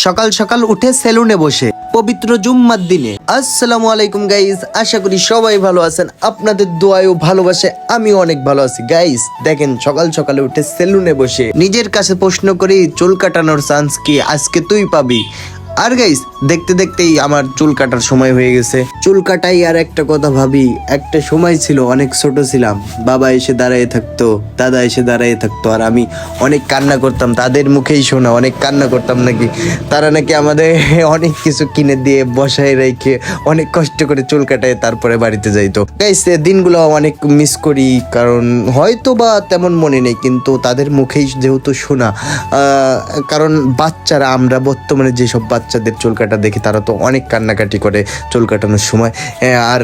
সকাল সকাল উঠে সেলুনে বসে পবিত্র জুম্মার দিনে। আসসালামু আলাইকুম গাইস, আশা করি সবাই ভালো আছেন। আপনাদের দোয়ায় ও ভালোবাসে আমি অনেক ভালো আছি। গাইস দেখেন, সকাল সকালে উঠে সেলুনে বসে নিজের কাছে প্রশ্ন করি, চুল কাটানোর চান্স কি আজকে তুই পাবি? আর গাইস দেখতে দেখতেই আমার চুল কাটার সময় হয়ে গেছে। চুল কাটাই আর একটা কথা ভাবি, একটা সময় ছিল অনেক ছোট ছিলাম, বাবা এসে দাঁড়িয়ে থাকতো, দাদা এসে দাঁড়িয়ে থাকতো, আর আমি অনেক কান্না করতাম। তাদের মুখেই শোনা অনেক কান্না করতাম, নাকি তারা নাকি আমাদের অনেক কিছু কিনে দিয়ে বসায় রেখে অনেক কষ্ট করে চুল কাটায় তারপরে বাড়িতে যাইতো। গাইস দিনগুলো অনেক মিস করি, কারণ হয়তো বা তেমন মনে নেই, কিন্তু তাদের মুখেই যেহেতু শোনা। কারণ বাচ্চারা, আমরা বর্তমানে যেসব বাচ্চাদের চুল কাটা দেখি তারা তো অনেক কান্নাকাটি করে চুল কাটানোর সময়। আর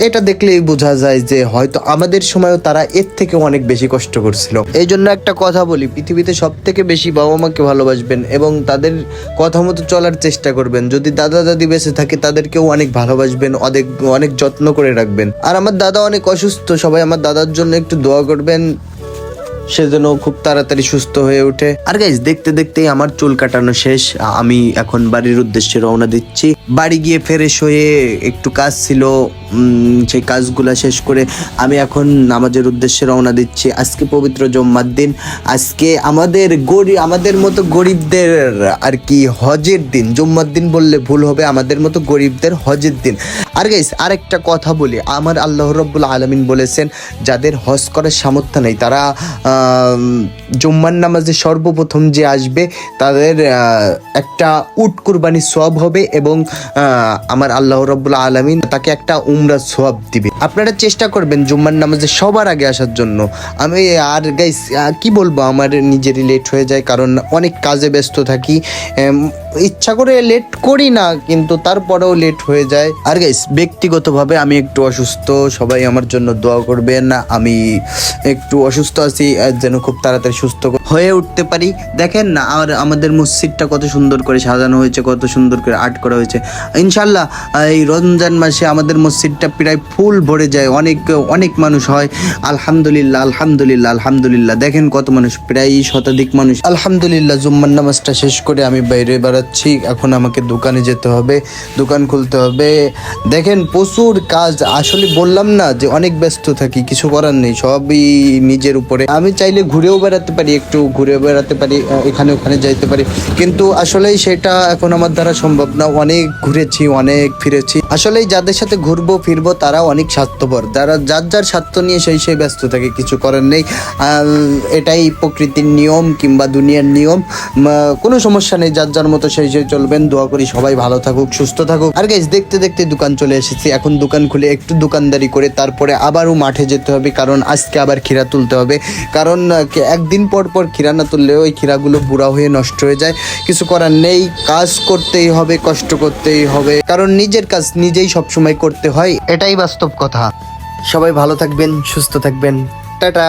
এটা দেখলেই বোঝা যায় যে হয়তো আমাদের সময়ও তারা এর থেকে অনেক বেশি কষ্ট করছিল। এই জন্য একটা কথা বলি, পৃথিবীতে সব থেকে বেশি বাবা মাকে ভালোবাসবেন এবং তাদের কথা মতো চলার চেষ্টা করবেন। যদি দাদা দাদি বেঁচে থাকে তাদেরকেও অনেক ভালোবাসবেন, অনেক অনেক যত্ন করে রাখবেন। আর আমার দাদা অনেক অসুস্থ, সবাই আমার দাদার জন্য একটু দোয়া করবেন, সেজন্য খুব তাড়াতাড়ি সুস্থ হয়ে ওঠে। আর গাইজ দেখতে দেখতেই আমার চুল কাটানো শেষ। আমি এখন বাড়ির উদ্দেশ্যে রওনা দিচ্ছি। বাড়ি গিয়ে ফ্রেশ হয়ে একটু কাজ ছিল, সেই কাজগুলা শেষ করে আমি এখন নামাজের উদ্দেশ্যে রওনা দিচ্ছি। আজকে পবিত্র জুম্মার দিন, আজকে আমাদের মতো গরিবদের আর কি হজের দিন। জুম্মার দিন বললে ভুল হবে, আমাদের মতো গরিবদের হজের দিন। আর গাইস আরেকটা কথা বলি, আমার আল্লাহ রাব্বুল আলামিন বলেছেন যাদের হজ করার সামর্থ্য নেই তারা জুম্মার নামাজে সর্বপ্রথম যে আসবে তাদের একটা উট কুরবানির সওয়াব হবে এবং আমার আল্লাহ রাব্বুল আলামিন তাকে একটা উমরা সওয়াব দিবে। আপনারা চেষ্টা করবেন জুম্মার নামাজে সবার আগে আসার জন্য। আমি আর গাইস কি বলবো, আমার নিজেরই লেট হয়ে যায়, কারণ অনেক কাজে ব্যস্ত থাকি। ইচ্ছা করে লেট করি না, কিন্তু তারপরেও লেট হয়ে যায়। আর গাইস ব্যক্তিগতভাবে আমি একটু অসুস্থ, সবাই আমার জন্য দোয়া করবেন। আমি একটু অসুস্থ আছি, যেন খুব তাড়াতাড়ি সুস্থ হয়ে উঠতে পারি। দেখেন না, আর আমাদের মসজিদটা কত সুন্দর করে সাজানো হয়েছে, কত সুন্দর করে আর্ট করা হয়েছে। ইনশাল্লাহ এই রমজান মাসে আমাদের মসজিদটা প্রায় ফুল ভরে যায়, অনেক অনেক মানুষ হয়। আলহামদুলিল্লাহ আলহামদুলিল্লাহ আলহামদুলিল্লাহ। দেখেন কত মানুষ, প্রায় শতাধিক মানুষ। আলহামদুলিল্লাহ জুম্মার নামাজটা শেষ করে আমি বাইরে বেড়াচ্ছি। এখন আমাকে দোকানে যেতে হবে, দোকান খুলতে হবে। দেখেন প্রচুর কাজ, আসলে বললাম না যে অনেক ব্যস্ত থাকি, কিছু করার নেই, সবই নিজের উপরে। আমি চাইলে ঘুরেও বেড়াতে পারি, একটু ঘুরে বেড়াতে পারি, এখানে ওখানে যাইতে পারি, কিন্তু আসলেই সেটা এখন আমার দ্বারা সম্ভব না। অনেক ঘুরেছি, অনেক ফিরেছি। আসলেই যাদের সাথে ঘুরবো ফিরবো তারা অনেক স্বার্থপর, যারা যার যার স্বার্থ নিয়ে সেই ব্যস্ত থাকে, কিছু করার নেই। এটাই প্রকৃতির নিয়ম কিংবা দুনিয়ার নিয়ম, কোনো সমস্যা নেই, যার যার মতো সেই চলবেন। দোয়া করি সবাই ভালো থাকুক, সুস্থ থাকুক। আর গাইস দেখতে দেখতে দোকান চলে এসেছি। এখন দোকান খুলে একটু দোকানদারি করে তারপরে আবারও মাঠে যেতে হবে, কারণ আজকে আবার ক্ষীরা তুলতে হবে। কারণ একদিন পর পর ক্ষীরা না তুললে ওই ক্ষীরাগুলো বুড়া হয়ে নষ্ট হয়ে যায়। কিছু করার নেই, কাজ করতেই হবে, কষ্ট করতেই হবে, কারণ নিজের কাজ নিজেই সবসময় করতে হয়, এটাই বাস্তব কথা। সবাই ভালো থাকবেন, সুস্থ থাকবেন, টাটা।